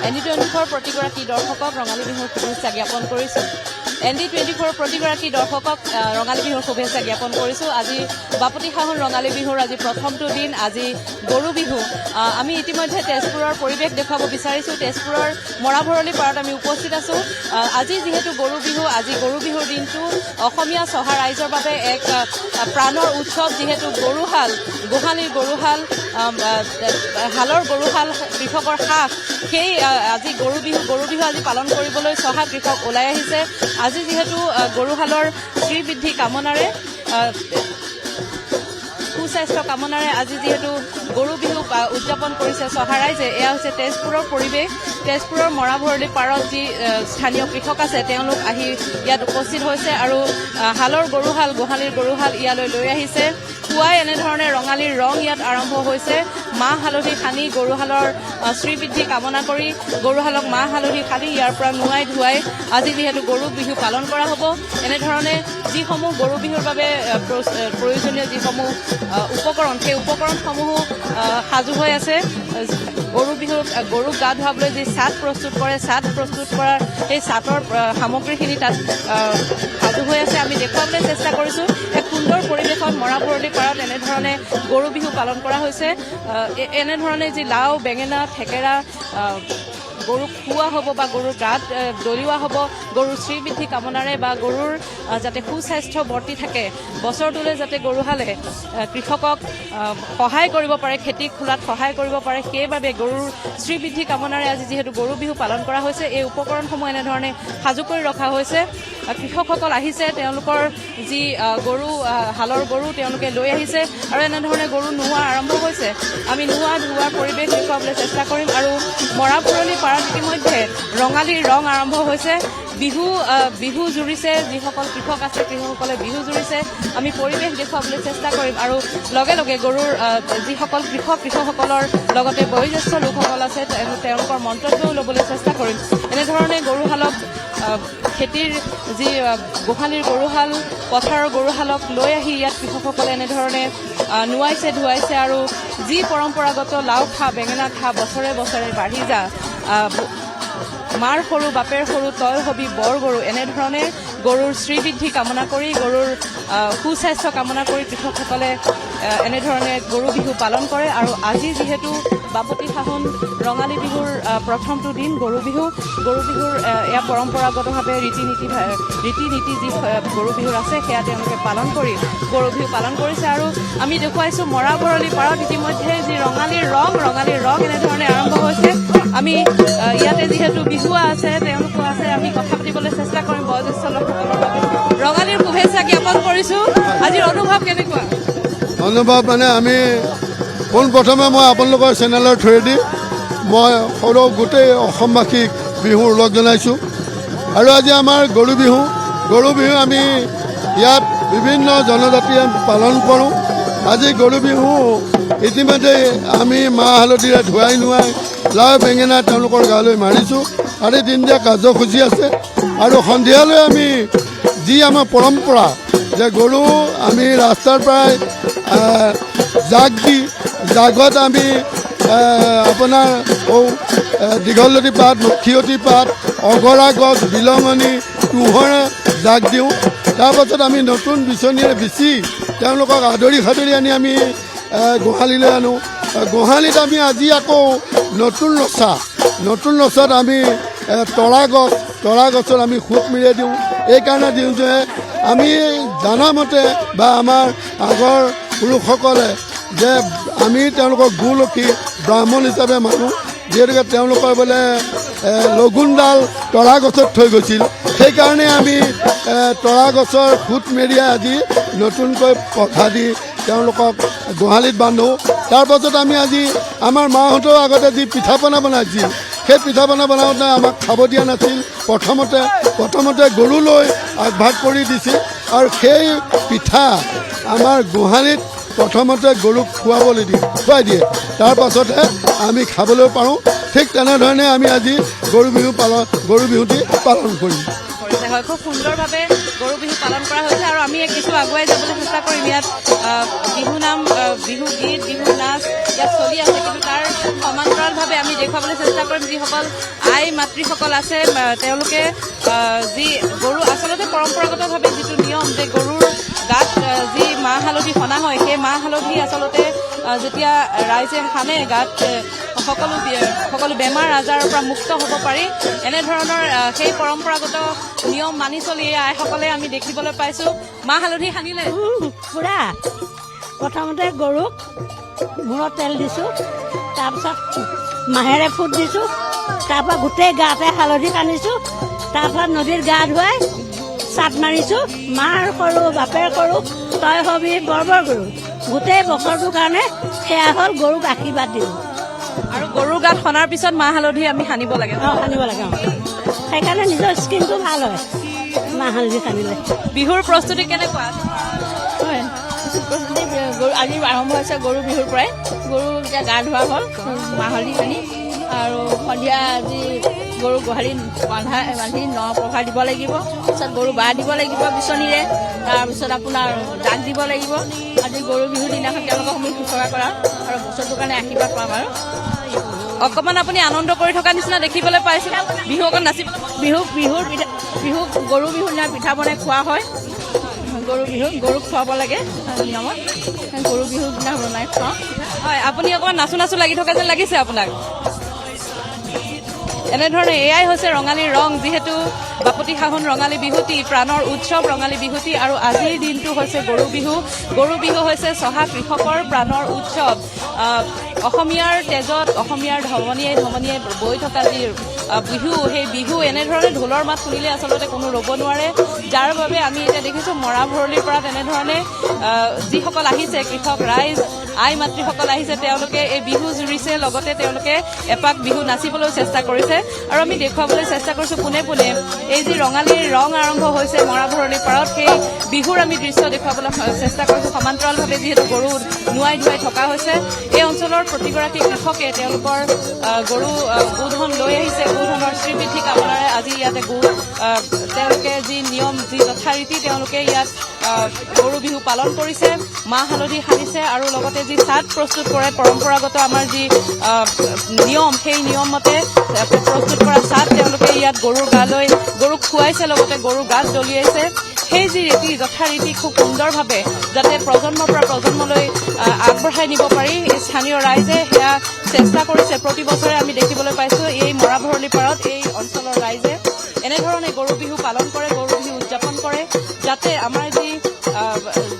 ND24 প্ৰতিগৰাকী দৰ্শকক ৰঙালী বিহুৰ শুভেচ্ছা জ্ঞাপন কৰিছোঁ। ND24 প্ৰতিগৰাকী দৰ্শকক ৰঙালী বিহুৰ শুভেচ্ছা জ্ঞাপন কৰিছোঁ। আজি বাপতিসাহোন ৰঙালী বিহুৰ আজি প্ৰথমটো দিন, আজি গৰু বিহু। আমি ইতিমধ্যে তেজপুৰৰ পৰিৱেশ দেখুৱাব বিচাৰিছোঁ। তেজপুৰৰ মৰাভৰলী পাৰত আমি উপস্থিত আছোঁ। আজি যিহেতু গৰু বিহু, আজি গৰু বিহুৰ দিনটো অসমীয়া চহা ৰাইজৰ বাবে এক প্ৰাণৰ উৎসৱ। যিহেতু গৰুহাল, গোহালিৰ গৰুহাল, হালৰ গৰুহাল, কৃষকৰ হাঁহ, সেই আজি গৰু বিহু আজি পালন কৰিবলৈ চহা কৃষক ওলাই আহিছে। আজি যিহেতু গৰুহালৰ শ্ৰীবৃদ্ধি কামনাৰে, সুস্বাস্থ্য কামনাৰে আজি যিহেতু গৰু বিহু উদযাপন কৰিছে চহা ৰাইজে, এয়া হৈছে তেজপুৰৰ পৰিৱেশ। তেজপুৰৰ মৰাভৰলী পাৰত যি স্থানীয় কৃষক আছে তেওঁলোক আহি ইয়াত উপস্থিত হৈছে আৰু হালৰ গৰুহাল, গোহালিৰ গৰুহাল ইয়ালৈ লৈ আহিছে। পুৱাই এনেধৰণে ৰঙালীৰ ৰং ইয়াত আৰম্ভ হৈছে। মাহ হালধি সানি গৰুহালৰ শ্ৰীবৃদ্ধি কামনা কৰি গৰুহালক মাহ হালধি সানি ইয়াৰ পৰা নোৱাই ধুৱাই আজি যিহেতু গৰু বিহু পালন কৰা হ'ব। এনেধৰণে যিসমূহ গৰু বিহুৰ বাবে প্ৰয়োজনীয় যিসমূহ উপকৰণ, সেই উপকৰণসমূহো সাজু হৈ আছে। গৰুক গা ধুৱাবলৈ যি চাট প্ৰস্তুত কৰে, চাট প্ৰস্তুত কৰাৰ সেই চাটৰ সামগ্ৰীখিনি তাত সাজু হৈ আছে। আমি দেখুৱাবলৈ চেষ্টা কৰিছোঁ। এক সুন্দৰ পৰিৱেশত মৰাভৰলী পাৰত এনেধৰণে গৰু বিহু পালন কৰা হৈছে। এনেধৰণে যি লাও, বেঙেনা, থেকেৰা গৰুক খুওৱা হ'ব বা গৰুৰ গাত দলিওৱা হ'ব গৰুৰ শ্ৰীবৃদ্ধি কামনাৰে, বা গৰুৰ যাতে সুস্বাস্থ্য বৰ্তি থাকে, বছৰটোলৈ যাতে গৰুহালে কৃষকক সহায় কৰিব পাৰে, খেতি খোলাত সহায় কৰিব পাৰে, সেইবাবে গৰুৰ শ্ৰীবৃদ্ধি কামনাৰে আজি যিহেতু গৰু বিহু পালন কৰা হৈছে, এই উপকৰণসমূহ এনেধৰণে সাজু কৰি ৰখা হৈছে। কৃষকসকল আহিছে, তেওঁলোকৰ যি গৰু, হালৰ গৰু তেওঁলোকে লৈ আহিছে আৰু এনেধৰণে গৰু নোহোৱা আৰম্ভ হৈছে। আমি নোহোৱা ধোৱাৰ পৰিৱেশ দেখুৱাবলৈ চেষ্টা কৰিম। আৰু মৰাভৰলী পাৰত ইতিমধ্যে ৰঙালীৰ ৰং আৰম্ভ হৈছে। বিহু জুৰিছে, যিসকল কৃষক আছে কৃষকসকলে বিহু জুৰিছে। আমি পৰিৱেশ দেখুৱাবলৈ চেষ্টা কৰিম আৰু লগে লগে গৰুৰ যিসকল কৃষকসকলৰ লগতে বয়োজ্যেষ্ঠ লোকসকল আছে তেওঁলোকৰ মন্তব্যও ল'বলৈ চেষ্টা কৰিম। এনেধৰণে গৰুহালক খেতিৰ যি গোহালিৰ গৰুহাল, পথাৰৰ গৰুহালক লৈ আহি ইয়াত কৃষকসকলে এনেধৰণে নোৱাইছে, ধুৱাইছে আৰু যি পৰম্পৰাগত লাও খা, বেঙেনা খা, বছৰে বছৰে বাঢ়ি যা, মাৰ সৰু বাপেৰ সৰু তই হবি বৰ গৰু, এনেধৰণে গৰুৰ শ্ৰীবৃদ্ধি কামনা কৰি, গৰুৰ সুস্বাস্থ্য কামনা কৰি কৃষকসকলে এনেধৰণে গৰু বিহু পালন কৰে। আৰু আজি যিহেতু বাপতিসাহোন ৰঙালী বিহুৰ প্ৰথমটো দিন গৰু বিহুৰ এয়া পৰম্পৰাগতভাৱে ৰীতি নীতি যি গৰু বিহুৰ আছে সেয়া তেওঁলোকে পালন কৰি গৰু বিহু পালন কৰিছে। আৰু আমি দেখুৱাইছোঁ মৰাভৰলী পাৰত ইতিমধ্যে যি ৰঙালীৰ ৰং এনেধৰণে আৰম্ভ হৈছে। আমি ইয়াতে যিহেতু বিহুৱা আছে, তেওঁলোকো আছে, আমি কথা পাতিবলৈ চেষ্টা কৰিম বয়োজ্যেষ্ঠ লোকসকলৰ লগত। ৰঙালীৰ শুভেচ্ছা জ্ঞাপন কৰিছোঁ। আজিৰ অনুভৱ কেনেকুৱা? অনুভৱ মানে আমি পোনপ্ৰথমে মই আপোনালোকৰ চেনেলৰ থ্ৰুৱেদি মই সৰু গোটেই অসমবাসীক বিহুৰ ওলগ জনাইছোঁ। আৰু আজি আমাৰ গৰু বিহু আমি ইয়াত বিভিন্ন জনজাতিয়ে পালন কৰোঁ। আজি গৰু বিহু ইতিমধ্যে আমি মাহ হালধিৰে ধুৱাই নোৱাই লাও বেঙেনা তেওঁলোকৰ গালৈ মাৰিছোঁ। আৰু দিনদিয়া কাৰ্যসূচী আছে। আৰু সন্ধিয়ালৈ আমি যি আমাৰ পৰম্পৰা যে গৰু আমি ৰাস্তাৰ পৰাই জাগত আমি আপোনাৰ দীঘলতি পাত, মক্ষিয়তী পাত, অগৰা গছ, বিলঙনি, তুঁহৰে জাগ দিওঁ। তাৰপাছত আমি নতুন বিচনীৰে বিচি তেওঁলোকক আদৰি সাদৰি আনি আমি গোহালিলৈ আনো। গোহালিত আমি আজি আকৌ নতুন নচাত আমি তৰা গছত আমি সোঁত মেৰিয়াই দিওঁ। এইকাৰণে দিওঁ যে আমি জানামতে বা আমাৰ আগৰ পুৰুষসকলে যে আমি তেওঁলোকক গুলক্ষী ব্ৰাহ্মণ হিচাপে মানোঁ, যিহেতুকে তেওঁলোকৰ বোলে লগুণডাল তৰা গছত থৈ গৈছিল। সেইকাৰণে আমি তৰা গছৰ সোঁত মেৰিয়াই আজি নতুনকৈ পঘা দি তেওঁলোকক গোহালিত বান্ধোঁ। তাৰপাছত আমি আজি আমাৰ মাহঁতেও আগতে যি পিঠা পনা বনাইছিল, সেই পিঠা পনা বনাওঁতে আমাক খাব দিয়া নাছিল। প্ৰথমতে গৰুলৈ আগভাগ কৰি দিছিল আৰু সেই পিঠা আমাৰ গোহালিত প্ৰথমতে গৰুক খুৱাই দিয়ে, তাৰপাছতহে আমি খাবলৈ পাৰোঁ। ঠিক তেনেধৰণে আমি আজি গৰু বিহুটি পালন কৰিম। হয়, খুব সুন্দৰভাৱে গৰু বিহু পালন কৰা হৈছে। আৰু আমি কিছু আগুৱাই যাবলৈ চেষ্টা কৰিম। ইয়াত বিহু নাম, বিহু গীত, বিহু নাচ ইয়াত চলি আছে, কিন্তু তাৰ সমান্তৰালভাৱে বিশেষভাৱে আমি দেখুৱাবলৈ চেষ্টা কৰিম যিসকল আই মাতৃসকল আছে তেওঁলোকে যি গৰু আচলতে পৰম্পৰাগতভাৱে যিটো নিয়ম যে গৰুৰ গাত যি মাহ হালধি সনা হয় সেই মাহ হালধি আচলতে যেতিয়া ৰাইজে সানে গাত সকলো বেমাৰ আজাৰৰ পৰা মুক্ত হ'ব পাৰি এনেধৰণৰ সেই পৰম্পৰাগত নিয়ম মানি চলি এই আইসকলে আমি দেখিবলৈ পাইছোঁ মাহ হালধি সানিলে পুৰা প্ৰথমতে গৰুক মূৰত তেল দিছোঁ তাৰপিছত মাহেৰে ফুট দিছোঁ তাৰপৰা গোটেই গাতে হালধি সানিছোঁ তাৰপৰা নদীত গা ধুৱাই চাট মাৰিছোঁ মাৰ কৰোঁ বাপেৰ কৰোঁ তই হবি বৰ গৰু গোটেই বছৰটোৰ কাৰণে সেয়া হ'ল গৰুক আশীৰ্বাদ দিওঁ আৰু গৰুৰ গাত সনাৰ পিছত মাহ হালধি আমি সানিব লাগে সানিব লাগে সেইকাৰণে নিজৰ স্কিনটো ভাল হয় মাহ হালধি সানিলে বিহুৰ প্ৰস্তুতি কেনেকুৱা হয় গৰু আজি আৰম্ভ হৈছে গৰু বিহুৰ পৰাই গৰু এতিয়া গা ধোৱা হ'ল মাহ হালধি সানি আৰু সন্ধিয়া আজি গৰু গোহালি বান্ধি ন পঘা দিব লাগিব তাৰপিছত গৰু বাঁহ দিব লাগিব বিচনীৰে তাৰপিছত আপোনাৰ জাক দিব লাগিব আজি গৰু বিহুৰ দিনাখন তেওঁলোকক আমি শুশ্ৰূষা কৰা আৰু বছৰটোৰ কাৰণে আশীৰ্বাদ পাম আৰু অকণমান আপুনি আনন্দ কৰি থকা নিচিনা দেখিবলৈ পাইছে বিহু অকণ নাচিবলৈ বিহু গৰু বিহুৰ দিনা পিঠা বনাই খোৱা হয় গৰুক খুৱাব লাগে নিয়মত গৰু বিহুৰ দিনা বনাই খুৱাওঁ হয় আপুনি অকণমান নাচো লাগি থকা যেন লাগিছে আপোনাক এনেধৰণে এয়াই হৈছে ৰঙালীৰ ৰং যিহেতু বাপতি সাহোন ৰঙালী বিহুটি প্ৰাণৰ উৎসৱ ৰঙালী বিহুটি আৰু আজিৰ দিনটো হৈছে গৰু বিহু হৈছে চহা কৃষকৰ প্ৰাণৰ উৎসৱ অসমীয়াৰ তেজত অসমীয়াৰ ধমনীয়ে বৈ থকা যি বিহু সেই বিহু এনেধৰণে ঢোলৰ মাত শুনিলে আচলতে কোনো ৰ'ব নোৱাৰে যাৰ বাবে আমি এতিয়া দেখিছোঁ মৰা ভৰলীৰ পৰা তেনেধৰণে যিসকল আহিছে কৃষক ৰাইজ আই মাতৃসকল আহিছে তেওঁলোকে এই বিহু জুৰিছে লগতে তেওঁলোকে এপাক বিহু নাচিবলৈ চেষ্টা কৰিছে আৰু আমি দেখুৱাবলৈ চেষ্টা কৰিছোঁ পোনে পোনে এই যি ৰঙালীৰ ৰং আৰম্ভ হৈছে মৰা ভৰলীৰ পাৰত সেই বিহুৰ আমি দৃশ্য দেখুৱাবলৈ চেষ্টা কৰিছোঁ সমান্তৰালভাৱে যিহেতু গৰু নোৱাই ধুৱাই থকা হৈছে এই অঞ্চলৰ প্ৰতিগৰাকী কৃষকে তেওঁলোকৰ গৰু গোধন লৈ আহিছে গোধনৰ শ্ৰীবৃদ্ধি কামনাৰে আজি ইয়াতে তেওঁলোকে যি নিয়ম যি যথাৰীতি তেওঁলোকে ইয়াত গৰু বিহু পালন কৰিছে মাহ হালধি সানিছে আৰু লগতে যি চাট প্ৰস্তুত কৰে পৰম্পৰাগত আমাৰ যি নিয়ম সেই নিয়ম মতে প্ৰস্তুত কৰা চাট তেওঁলোকে ইয়াত গৰুৰ গালৈ গৰুক খুৱাইছে লগতে গৰুৰ গাত দলিয়াইছে সেই যি ৰীতি যথাৰীতি খুব সুন্দৰভাৱে যাতে প্ৰজন্মৰ পৰা প্ৰজন্মলৈ আগবঢ়াই নিব পাৰি স্থানীয় ৰাইজে সেয়া চেষ্টা কৰিছে প্ৰতি বছৰে আমি দেখিবলৈ পাইছোঁ এই মৰা ভৰলী পাৰত এই অঞ্চলৰ ৰাইজে এনেধৰণে গৰু বিহু পালন কৰে গৰু বিহু উদযাপন কৰে যাতে আমাৰ যি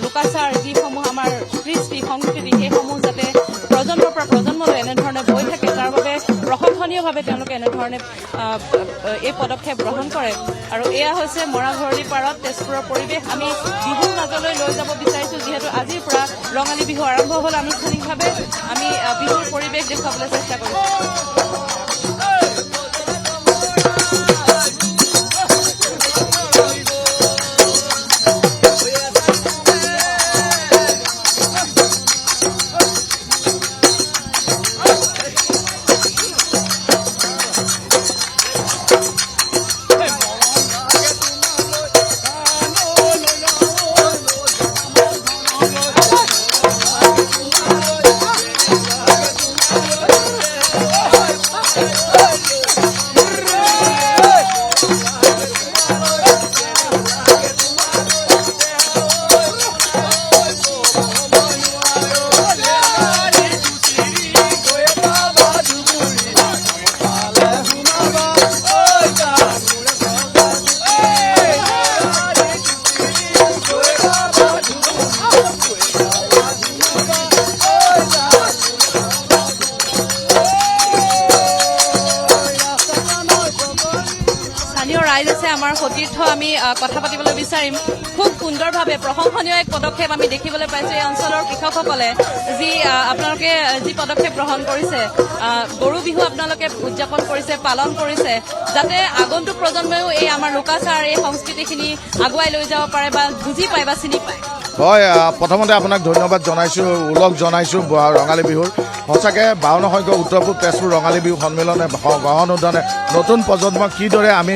লোকাচাৰ যিসমূহ আমাৰ কৃষ্টি সংস্কৃতি সেইসমূহ যাতে প্ৰজন্মৰ পৰা প্ৰজন্মলৈ এনেধৰণে বৈ থাকে তাৰ বাবে প্ৰশংসনীয়ভাৱে তেওঁলোকে এনেধৰণে এই পদক্ষেপ গ্ৰহণ কৰে আৰু এয়া হৈছে মৰা ভৰলী পাৰত তেজপুৰৰ পৰিৱেশ আমি বিহুৰ মাজলৈ লৈ যাব বিচাৰিছোঁ যিহেতু আজিৰ পৰা ৰঙালী বিহু আৰম্ভ হ'ল আনুষ্ঠানিকভাৱে আমি বিহুৰ পৰিৱেশ দেখুৱাবলৈ চেষ্টা কৰিছোঁ ৰাইজ আছে আমাৰ সতীৰ্থ আমি কথা পাতিবলৈ বিচাৰিম খুব সুন্দৰভাৱে প্ৰশংসনীয় এক পদক্ষেপ আমি দেখিবলৈ পাইছোঁ এই অঞ্চলৰ কৃষকসকলে যি আপোনালোকে যি পদক্ষেপ গ্ৰহণ কৰিছে গৰু বিহু আপোনালোকে উদযাপন কৰিছে পালন কৰিছে যাতে আগন্তুক প্ৰজন্মইও এই আমাৰ লোকাচাৰ এই সংস্কৃতিখিনি আগুৱাই লৈ যাব পাৰে বা বুজি পায় বা চিনি পায় হয় প্ৰথমতে আপোনাক ধন্যবাদ জনাইছোঁ ওলগ জনাইছোঁ ৰঙালী বিহুৰ সঁচাকৈ 52 সংখ্যক উত্তৰ পূব তেজপুৰ ৰঙালী বিহু সন্মিলনে গ্ৰহণ উদ্যানে নতুন প্ৰজন্মক কিদৰে আমি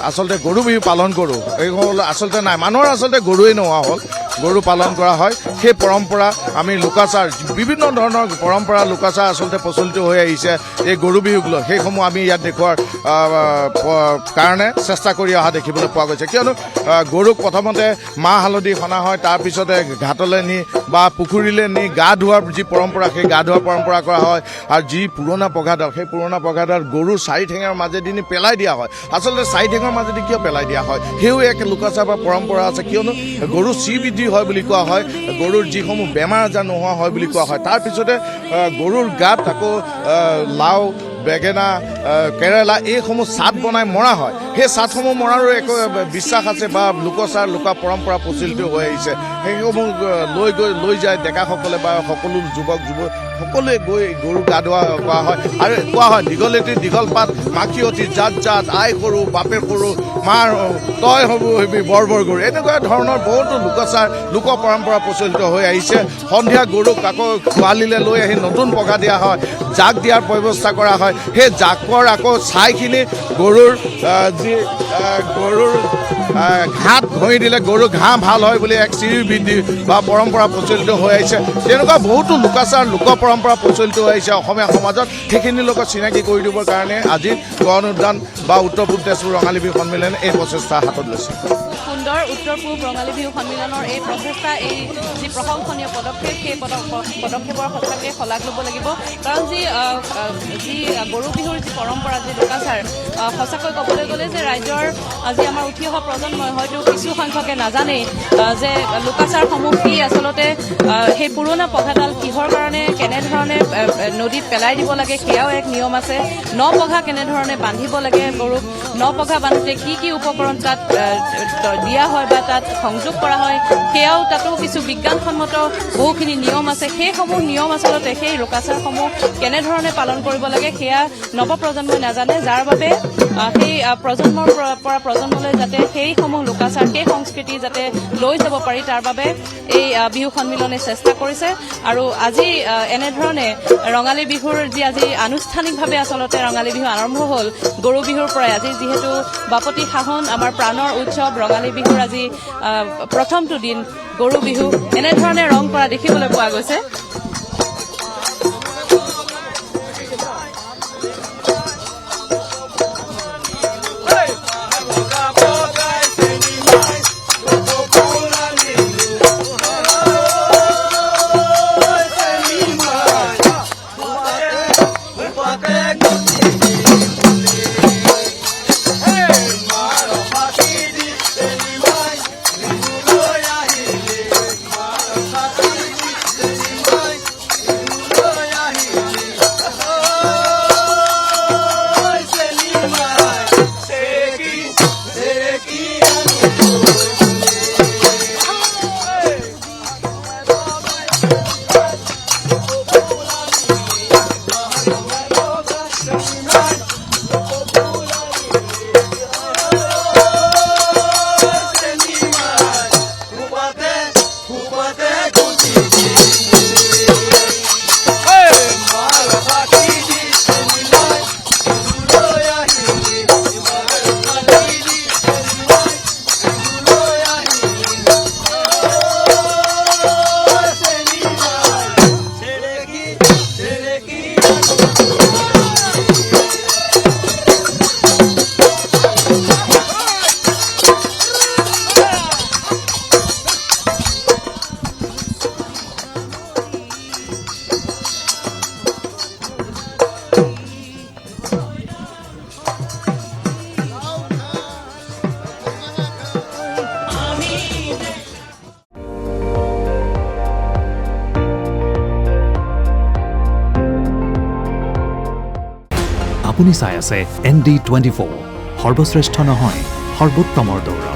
আচলতে গৰু বিহু পালন কৰোঁ এই হ'ল আচলতে নাই মানুহৰ আচলতে গৰুৱেই নোহোৱা হ'ল গৰু পালন কৰা হয় সেই পৰম্পৰা আমি লোকাচাৰ বিভিন্ন ধৰণৰ পৰম্পৰা লোকাচাৰ আচলতে প্ৰচলিত হৈ আহিছে এই গৰু বিহুক লৈ সেইসমূহ আমি ইয়াত দেখুৱাৰ কাৰণে চেষ্টা কৰি অহা দেখিবলৈ পোৱা গৈছে কিয়নো গৰুক প্ৰথমতে মাহ হালধি সনা হয় তাৰপিছতে ঘাটলৈ নি বা পুখুৰীলৈ নি গা ধোৱাৰ যি পৰম্পৰা সেই গা ধোৱাৰ পৰম্পৰা কৰা হয় আৰু যি পুৰণা পঘাডাল সেই পুৰণা পঘাডাল গৰুৰ চাৰি ঠেঙৰ মাজেদি নি পেলাই দিয়া হয় আচলতে চাৰি ঠেঙৰ মাজেদি কিয় পেলাই দিয়া হয় সেও এক লোকাচাৰ বা পৰম্পৰা আছে কিয়নো গৰু শ্ৰীবৃদ্ধি হয় বুলি কোৱা হয় গৰুৰ যিসমূহ বেমাৰ আজাৰ নোহোৱা হয় বুলি কোৱা হয় তাৰপিছতে গৰুৰ গাত আকৌ লাও বেঙেনা কেৰেলা এইসমূহ চাট বনাই মৰা হয় সেই চাটসমূহ মৰাৰো একো বিশ্বাস আছে বা লোকচাৰ লোকা পৰম্পৰা প্ৰচলিত হৈ আহিছে সেইসমূহ লৈ যায় ডেকাসকলে বা সকলো যুৱক সকলোৱে গৈ গৰু গা ধোৱা কৰা হয় আৰু কোৱা হয় দীঘলেতি দীঘল পাত মাখিয়তী জাত জাত আই সৰু বাপে সৰু মাৰ তই হবি বৰ গৰু এনেকুৱা ধৰণৰ বহুতো লোকচাৰ লোক পৰম্পৰা প্ৰচলিত হৈ আহিছে সন্ধিয়া গৰুক আকৌ গোহালিলৈ লৈ আহি নতুন পঘা দিয়া হয় জাক দিয়াৰ ব্যৱস্থা কৰা হয় সেই জাকৰ আকৌ ছাইখিনি গৰুৰ ঘাট ঘঁহি দিলে গৰুৰ ঘাঁহ ভাল হয় বুলি এক শ্ৰীবৃদ্ধি বা পৰম্পৰা প্ৰচলিত হৈ আহিছে তেনেকুৱা বহুতো লোকাচাৰ লোক পৰম্পৰা প্ৰচলিত হৈ আহিছে অসমীয়া সমাজত সেইখিনিৰ লগত চিনাকি কৰি দিবৰ কাৰণে আজি গণ উদ্যান বা উত্তৰ পূব তেজপুৰ ৰঙালী বিহু সন্মিলনে এই প্ৰচেষ্টা হাতত লৈছে সুন্দৰ উত্তৰ পূব ৰঙালী বিহু সন্মিলনৰ এই প্ৰচেষ্টা এই যি প্ৰশংসনীয় পদক্ষেপ সেই পদক্ষেপৰ সঁচাকৈ শলাগ ল'ব লাগিব কাৰণ যি গৰু বিহুৰ যি পৰম্পৰা যি লোকাচাৰ সঁচাকৈ ক'বলৈ গ'লে যে ৰাজ্যৰ আজি আমাৰ উঠি অহা প্ৰজন্মই হয়তো কিছু সংখ্যকে নাজানেই যে লোকাচাৰসমূহ কি আচলতে সেই পুৰণা পঘাডাল কিহৰ কাৰণে কেনেধৰণে নদীত পেলাই দিব লাগে সেয়াও এক নিয়ম আছে ন পঘা কেনেধৰণে বান্ধিব লাগে গৰুক ন পঘা বান্ধোতে কি কি উপকৰণ তাত দিয়া হয় বা তাত সংযোগ কৰা হয় সেয়াও তাতো কিছু বিজ্ঞানসন্মত বহুখিনি নিয়ম আছে সেইসমূহ নিয়ম আচলতে সেই লোকাচাৰসমূহ কেনেধৰণে পালন কৰিব লাগে সেয়া নৱপ্ৰজন্মই নাজানে যাৰ বাবে সেই প্ৰজন্মৰ পৰা প্ৰজন্মলৈ যাতে সেইসমূহ লোকাচাৰ সেই সংস্কৃতি যাতে লৈ যাব পাৰি তাৰ বাবে এই বিহু সন্মিলনে চেষ্টা কৰিছে আৰু আজি এনেধৰণে ৰঙালী বিহুৰ যি আজি আনুষ্ঠানিকভাৱে আচলতে ৰঙালী বিহু আৰম্ভ হ'ল গৰু বিহুৰ পৰাই আজি যিহেতু বাপতি সাহোন আমাৰ প্ৰাণৰ উৎসৱ ৰঙালী বিহুৰ আজি প্ৰথমটো দিন গৰু বিহু এনেধৰণে ৰং কৰা দেখিবলৈ পোৱা গৈছে আপুনি চাই আছে ND24 সৰ্বশ্ৰেষ্ঠ নহয় সৰ্বোত্তমৰ দৌৰ